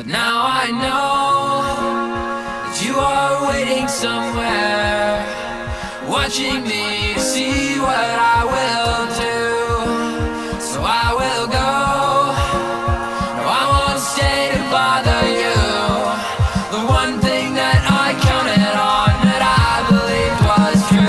But now I know that you are waiting somewhere, watching me to see what I will do. So I will go. No, I won't stay to bother you. The one thing that I counted on, that I believed was true.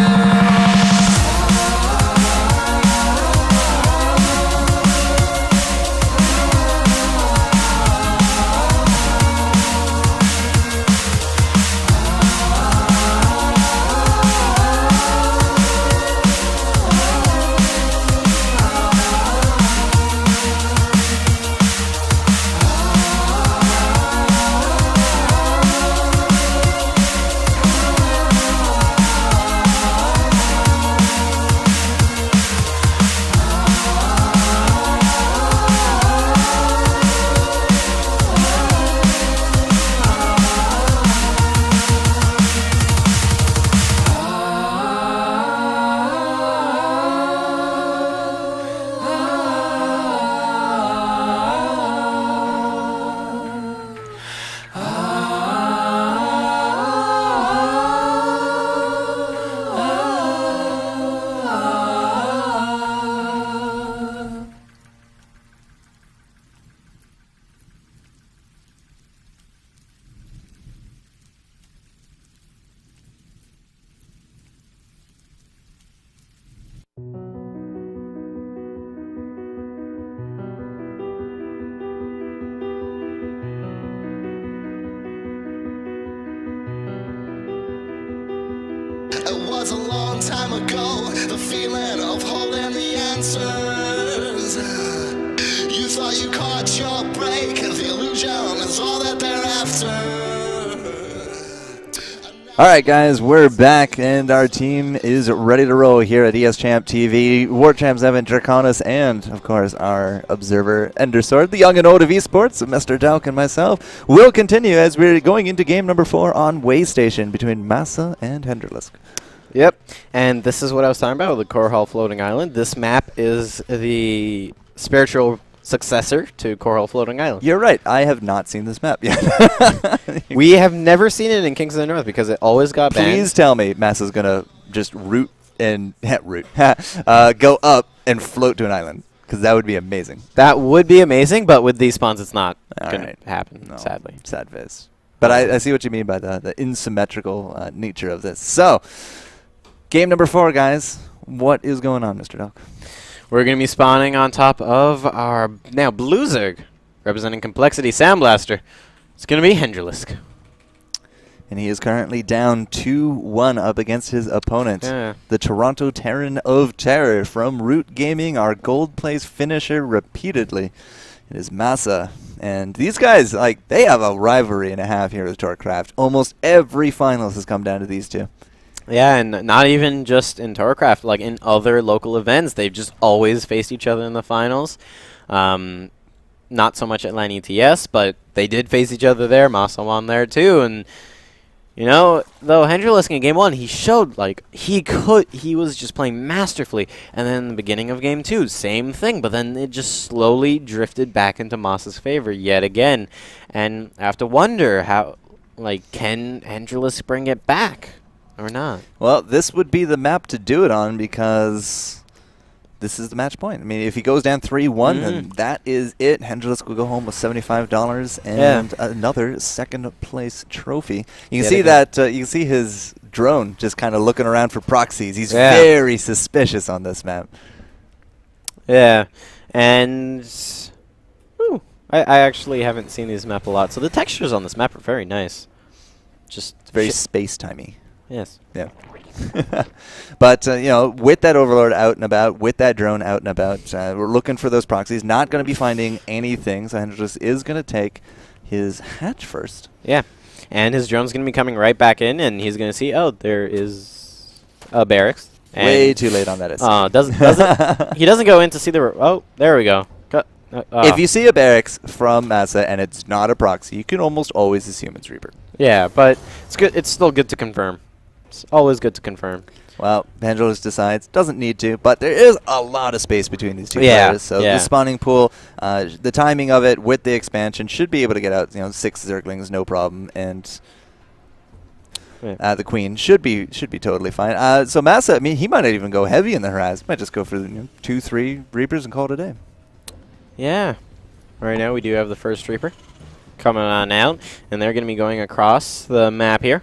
It was a long time ago, the feeling of holding the answers. You thought you caught your break, the illusion is all that they're after. All right, guys, we're back, and our team is ready to roll here at ES Champ TV. War Champs Evan Draconis, and, of course, our observer, Endersword, the young and old of esports, Mr. Dalk and myself, will continue as we're going into game number 4 on Waystation between Masa and Henderlisk. Yep, and this is what I was talking about with the Core Hall Floating Island. This map is the spiritual successor to Core Hall Floating Island. You're right. I have not seen this map yet. We have never seen it in Kings of the North because it always got banned. Please tell me Masa's going to just root and go up and float to an island, because that would be amazing. That would be amazing, but with these spawns, it's not going right. to happen, No, sadly. Sad face. But I see what you mean by the asymmetrical nature of this. So, game number 4, guys. What is going on, Mr. Dalk? We're going to be spawning on top of our now Blue Zerg, representing Complexity Sandblaster. It's going to be Henderlisk. And he is currently down 2-1 up against his opponent, the Toronto Terran of Terror from Root Gaming, our gold place finisher repeatedly. It is Masa. And these guys, like, they have a rivalry and a half here with Torcraft. Almost every finals has come down to these two. Yeah, and not even just in Torcraft, like in other local events, they've just always faced each other in the finals. Not so much at LAN ETS, but they did face each other there. Masa won there too, and you know, though Henderlisk in game 1, he showed like he was just playing masterfully, and then in the beginning of game 2, same thing, but then it just slowly drifted back into Masa's favor yet again, and I have to wonder how, like, can Henderlisk bring it back? Or not? Well, this would be the map to do it on, because this is the match point. I mean, if he goes down 3-1, then that is it. Henderlisk will go home with $75 and another second-place trophy. You can see that. You can see his drone just kind of looking around for proxies. He's very suspicious on this map. Yeah, and I actually haven't seen this map a lot, so the textures on this map are very nice. Just very space-timey. Yes. Yeah. But, you know, with that Overlord out and about, with that drone out and about, we're looking for those proxies. Not going to be finding anything, so Hendrix is going to take his hatch first. Yeah. And his drone's going to be coming right back in, and he's going to see, oh, there is a barracks. Way too late on that. He doesn't go in to see the... Oh, there we go. If you see a barracks from Masa and it's not a proxy, you can almost always assume it's Reaper. Yeah, but it's good. It's still good to confirm. It's always good to confirm. Well, Vangelis decides, doesn't need to, but there is a lot of space between these two players. So the spawning pool, the timing of it with the expansion should be able to get out, 6 Zerglings, no problem. And the Queen should be totally fine. So Masa, I mean, he might not even go heavy in the harass. Might just go for 2-3 Reapers and call it a day. Yeah. Right now we do have the first Reaper coming on out, and they're going to be going across the map here.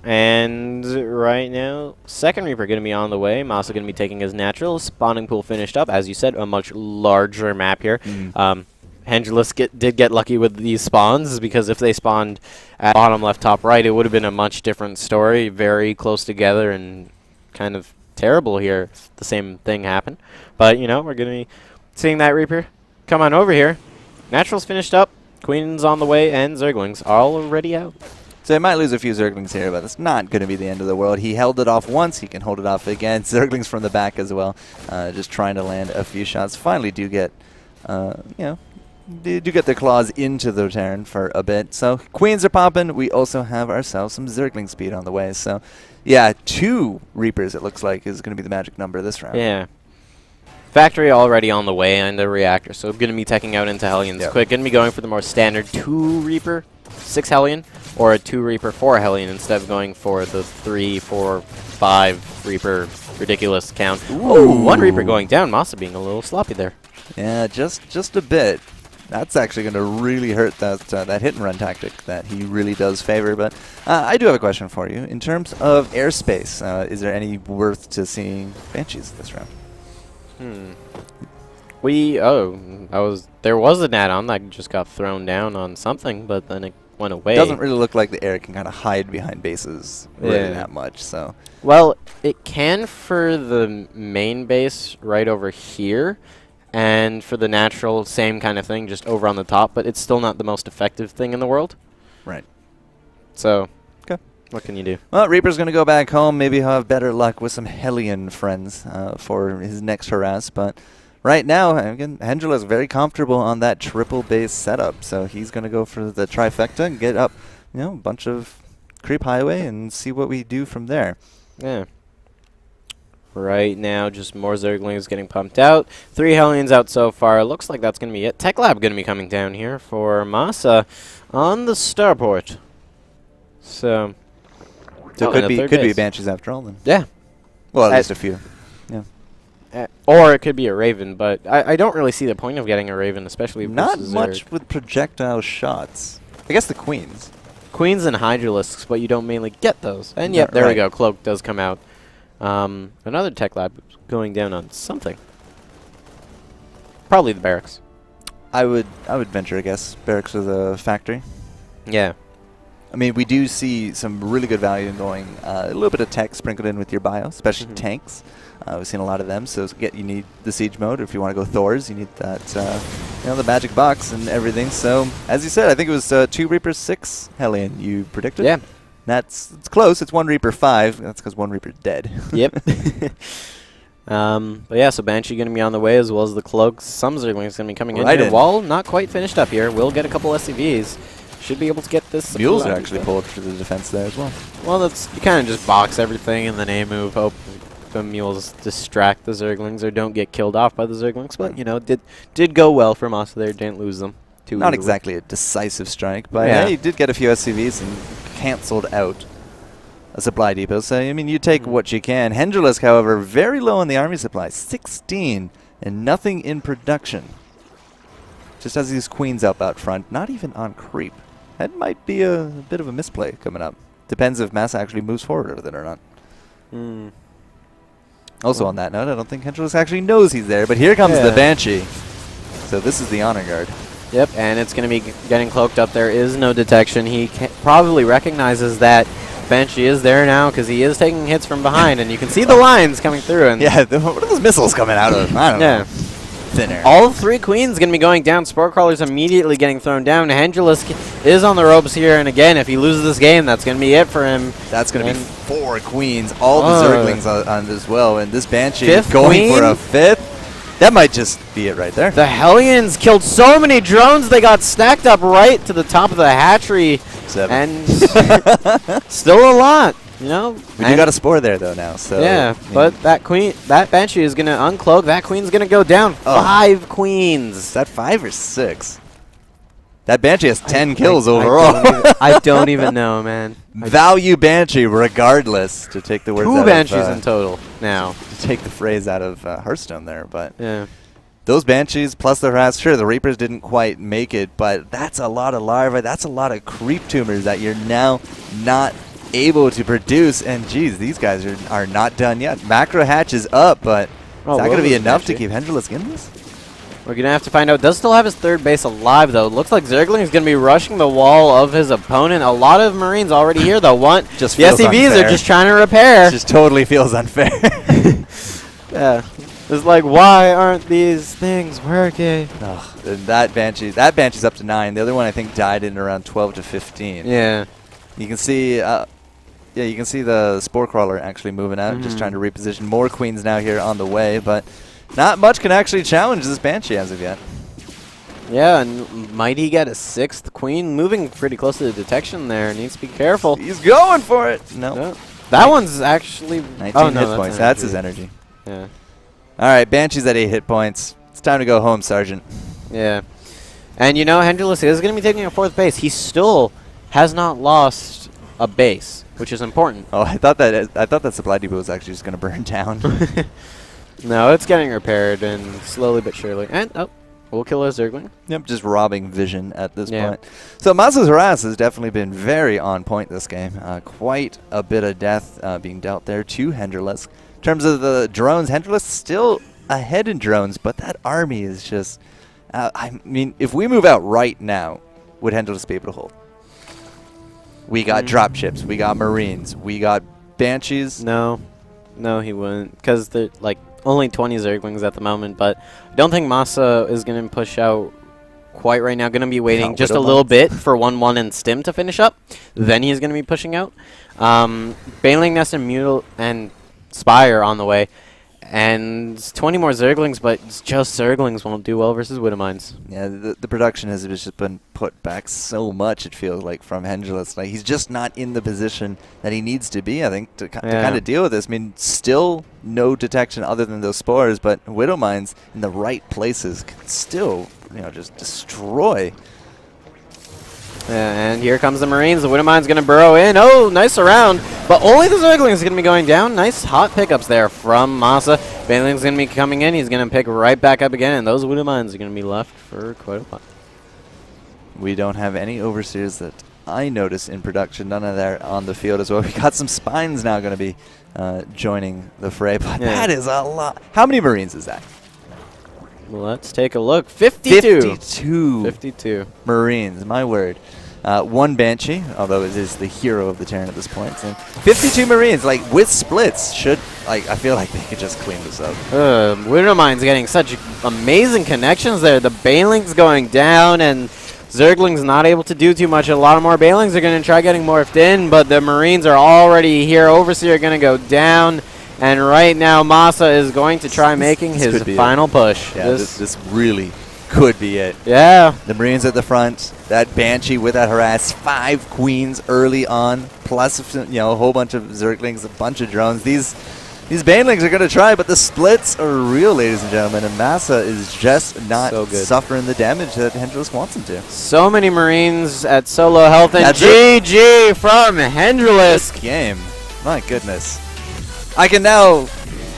And right now, second Reaper going to be on the way. Masa going to be taking his natural. Spawning pool finished up. As you said, a much larger map here. Hengelis did get lucky with these spawns, because if they spawned at bottom left, top right, it would have been a much different story. Very close together and kind of terrible here if the same thing happened. But, we're going to be seeing that Reaper come on over here. Natural's finished up. Queen's on the way, and Zerglings are already out. So he might lose a few Zerglings here, but it's not going to be the end of the world. He held it off once. He can hold it off again. Zerglings from the back as well, just trying to land a few shots. Finally do get, do get their claws into the Terran for a bit. So Queens are popping. We also have ourselves some Zergling speed on the way. So, yeah, 2 Reapers, it looks like, is going to be the magic number this round. Yeah. Factory already on the way, and the reactor. So going to be taking out into Hellions quick. Going to be going for the more standard 2 Reaper, 6 Hellion, or a 2 Reaper, 4 Hellion, instead of going for the 3, 4, 5 Reaper ridiculous count. Ooh, 1 Reaper going down. Masa being a little sloppy there. Yeah, just a bit. That's actually going to really hurt that hit and run tactic that he really does favor. But I do have a question for you. In terms of airspace, is there any worth to seeing Banshees this round? There was an add-on that just got thrown down on something, but then it went away. It doesn't really look like the air can kind of hide behind bases really that much. So, well, it can for the main base right over here, and for the natural, same kind of thing, just over on the top. But it's still not the most effective thing in the world. Right. So, okay. What can you do? Well, Reaper's going to go back home. Maybe he'll have better luck with some Hellion friends for his next harass. But right now, again, Hengelis very comfortable on that triple base setup. So he's going to go for the trifecta and get up, a bunch of creep highway and see what we do from there. Yeah. Right now, just more Zerglings getting pumped out. 3 Hellions out so far. Looks like that's going to be it. Tech Lab going to be coming down here for Masa on the starport. So it could be Banshees after all then. Yeah. Well, at least a few. Yeah. Or it could be a Raven, but I don't really see the point of getting a Raven, especially not versus much Zerg. with projectile shots. I guess the Queens. Queens and Hydralisks, but you don't mainly get those. And yep, there we go. Cloak does come out. Another Tech Lab going down on something. Probably the barracks. I would venture a guess. Barracks or the factory. Yeah. I mean, we do see some really good value in going a little bit of tech sprinkled in with your bio, especially tanks. We've seen a lot of them, so you need the siege mode. If you want to go Thors, you need that, the magic box and everything. So, as you said, I think it was 2 Reaper 6 Hellion you predicted. Yeah. It's close. It's 1 Reaper 5. That's because 1 Reaper's dead. Yep. But yeah, so Banshee going to be on the way, as well as the Cloaks. Some Zerglings going to be coming in here. Wall not quite finished up here. We'll get a couple SCVs. Should be able to get this. Mules are actually pulled for the defense there as well. Well, you kind of just box everything and then A move, hope the Mules distract the Zerglings or don't get killed off by the Zerglings. But, did go well for Masa there. Didn't lose them too Not easily. exactly a decisive strike, but he did get a few SCVs and canceled out a supply depot. So, I mean, you take what you can. Hengelis, however, very low on the army supply. 16 and nothing in production. Just has these Queens up out front. Not even on creep. That might be a bit of a misplay coming up. Depends if Masa actually moves forward with it or not. Also on that note, I don't think Hengelis actually knows he's there, but here comes the Banshee. So this is the honor guard. Yep, and it's going to be getting cloaked up. There is no detection. He probably recognizes that Banshee is there now because he is taking hits from behind, and you can see the lines coming through. And what are those missiles coming out of? I don't know. Thin air. All 3 Queens going to be going down. Spore Crawlers immediately getting thrown down. Hengelis is on the ropes here, and again, if he loses this game, that's going to be it for him. That's going to be 4 Queens. All the Zerglings on as well, and this Banshee is 5th going queen? for a 5th. That might just be it right there. The Hellions killed so many drones, they got stacked up right to the top of the hatchery. 7. And still a lot. You know? We do got a spore there, though, now. So Yeah, I mean, but that Banshee is going to uncloak. That queen's going to go down. Oh. 5 queens. is that 5 or 6? That Banshee has 10 kills overall. I don't even know, man. Value Banshee, regardless, to take the words out 2 Banshees of, in total now. to take the phrase out of Hearthstone there. But Yeah. those Banshees plus the harass, sure, the Reapers didn't quite make it, but that's a lot of larvae. That's a lot of creep tumors that you're now not able to produce. And, geez, these guys are not done yet. Macro hatch is up, but is that going to be enough to keep Hendrilisk in this? We're going to have to find out. Does still have his 3rd base alive, though. Looks like Zergling is going to be rushing the wall of his opponent. A lot of Marines already here, though. Just the feels SCVs unfair. are just trying to repair. It just totally feels unfair. Yeah. It's like, why aren't these things working? Ugh, and that Banshee's up to 9. The other one, I think, died in around 12 to 15. Yeah. You can see, you can see the Spore Crawler actually moving out, just trying to reposition. More queens now here on the way, but not much can actually challenge this Banshee as of yet. Yeah, and might he get a 6th queen? Moving pretty close to the detection there. Needs to be careful. He's going for it. No. No. That one's actually... 19 hit points. That's his energy. Yeah. All right, Banshee's at 8 hit points. It's time to go home, Sergeant. Yeah. And you know, Hendrilisk is going to be taking a 4th base. He still has not lost a base, which is important. Oh, I thought that supply depot was actually just going to burn down. No, it's getting repaired, and slowly but surely. And, oh, we'll kill a Zergling. Yep, just robbing vision at this point. So MaSa's harass has definitely been very on point this game. Quite a bit of death being dealt there to Hendrilisk. In terms of the drones, Hendrilisk still ahead in drones, but that army is just... I mean, if we move out right now, would Hendrilisk be able to hold? We got dropships, we got Marines, we got Banshees. No, he wouldn't, because they're like only 20 Zerglings at the moment. But I don't think MaSa is going to push out quite right now. Going to be waiting just a little bit for 1-1 and Stim to finish up. Then he's going to be pushing out. Baneling Nest and Mutal and Spire on the way. And 20 more Zerglings, but just Zerglings won't do well versus Widowmines. Yeah, the production has just been put back so much, it feels like, from Hendrilisk. Like, he's just not in the position that he needs to be, I think, to kind of deal with this. I mean, still no detection other than those spores, but Widowmines in the right places can still, just destroy. Yeah, and here comes the Marines. The Widowmine's going to burrow in. Oh, nice around. But only the Zerglings are going to be going down. Nice hot pickups there from MaSa. Baneling's going to be coming in. He's going to pick right back up again. And those Widowmines are going to be left for quite a while. We don't have any Overseers that I notice in production. None of that on the field as well. We got some Spines now going to be joining the fray. But that is a lot. How many Marines is that? Let's take a look. 52. 52 Marines, my word. 1 Banshee, although it is the hero of the Terran at this point. So 52 Marines, like, with splits, I feel like they could just clean this up. Widowmine's getting such amazing connections there. The Baneling's going down, and Zergling's not able to do too much. A lot of more Banelings are going to try getting morphed in, but the Marines are already here. Overseer going to go down. And right now, MaSa is going to try making his final push. Yeah, this really could be it. Yeah. The Marines at the front, that Banshee with that harass, 5 queens early on, plus a whole bunch of Zerglings, a bunch of drones. These Banelings are going to try, but the splits are real, ladies and gentlemen, and MaSa is just not suffering the damage that Hendrilisk wants him to. So many Marines at solo health, and GG from Hendrilisk. This game, my goodness. I can now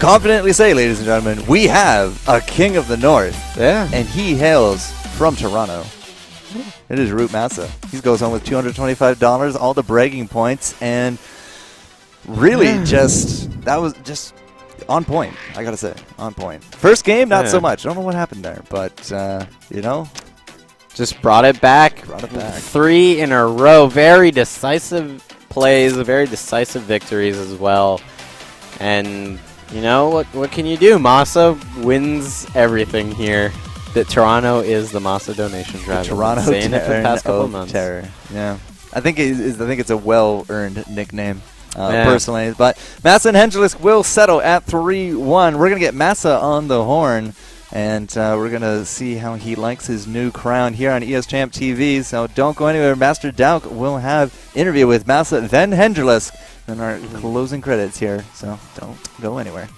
confidently say, ladies and gentlemen, we have a King of the North. Yeah. And he hails from Toronto. It is ROOT.MaSa. He goes home with $225, all the bragging points, and really that was just on point, I gotta say, on point. First game, not so much. I don't know what happened there, but, just brought it back. 3 in a row. Very decisive plays, very decisive victories as well. And, what can you do? MaSa wins everything here. That Toronto is the MaSa donation drive. Toronto saying it for the past couple of months. Terror. Yeah. I think it's a well-earned nickname, personally. But MaSa and Hendrilisk will settle at 3-1. We're going to get MaSa on the horn And we're going to see how he likes his new crown here on ES Champ TV. So don't go anywhere. Master Dauk will have interview with Masa, then Hendrilisk, then our closing credits here. So don't go anywhere.